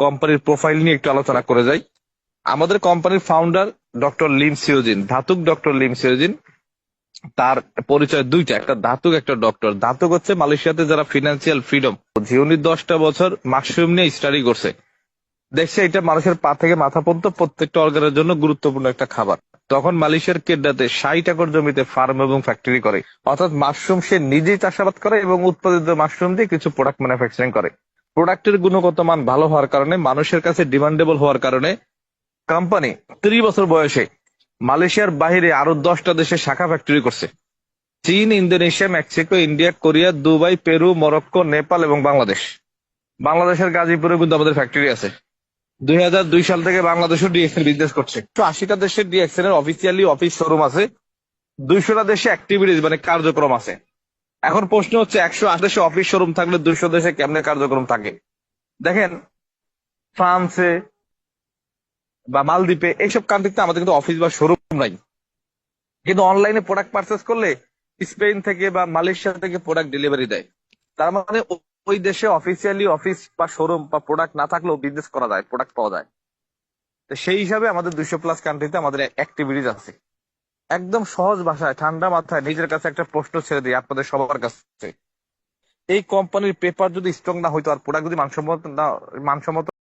কোম্পানির প্রোফাইল নিয়ে একটু আলোচনা করে যাই। আমাদের কোম্পানির ফাউন্ডার ডক্টর লিম সিওজিন, ধাতুক ডক্টর লিম সিওজিন। তার পরিচয় দুইটা, একটা ধাতুক একটা ডক্টর। ধাতুক হচ্ছে মালয়েশিয়াতে যারা ফিনান্সিয়াল ফ্রিডম, উনি 10টা বছর মাশরুম নিয়ে স্টাডি করছে, দেখছে এটা মানুষের পা থেকে মাথা পর্যন্ত প্রত্যেকটা অর্গানের জন্য গুরুত্বপূর্ণ একটা খাবার। তখন মালয়েশিয়ার কেডাতে 60 একর জমিতে ফার্ম এবং ফ্যাক্টরি করে, অর্থাৎ মাশরুম সে নিজেই চাষাবাদ করে এবং উৎপাদিত মাশরুম দিয়ে কিছু প্রোডাক্ট ম্যানুফ্যাকচারিং করে। প্রোডাক্টের গুণগত মান ভালো হওয়ার কারণে, মানুষের কাছে ডিমান্ডেবল হওয়ার কারণে কোম্পানি 30 বছর বয়সে মালয়েশিয়ার বাইরে আরো 10টা দেশে শাখা ফ্যাক্টরি করছে। চীন, Indonesia, Mexico, India, Korea, Dubai, Peru, Morocco, Nepal এবং বাংলাদেশ। বাংলাদেশের গাজীপুরে কিন্তু আমাদের ফ্যাক্টরি আছে। 2002 সাল থেকে বাংলাদেশও ডিএক্সএল বিজনেস করছে। 180টা দেশের ডিএক্সএল এর অফিসিয়ালি অফিস শোরুম আছে, 200টা দেশে অ্যাক্টিভিটিস মানে কার্যক্রম আছে। এখন প্রশ্ন হচ্ছে 108 দেশে অফিস শোরুম থাকলে 200 দেশে কেমনে কার্যক্রম থাকে? দেখেন, ফ্রান্সে বা মালদ্বীপে এইসব কান্ট্রিতে আমাদের কিন্তু অফিস বা শোরুম নাই, কিন্তু অনলাইনে প্রোডাক্ট পারচেস করলে স্পেন থেকে বা মালয়েশিয়া থেকে প্রোডাক্ট ডেলিভারি দেয়। তার মানে ওই দেশে অফিসিয়ালি অফিস বা শোরুম বা প্রোডাক্ট না থাকলেও বিজনেস করা যায়, প্রোডাক্ট পাওয়া যায়। তো সেই হিসাবে আমাদের 200+ কান্ট্রিতে আমাদের অ্যাক্টিভিটিস আছে। একদম সহজ ভাষায় ঠান্ডা মাথায় নিজের কাছে একটা প্রশ্ন ছেড়ে দিই আপনাদের সবার কাছে, এই কোম্পানির পেপার যদি স্ট্রং না হইতো আর প্রোডাক্ট যদি মানসম্মত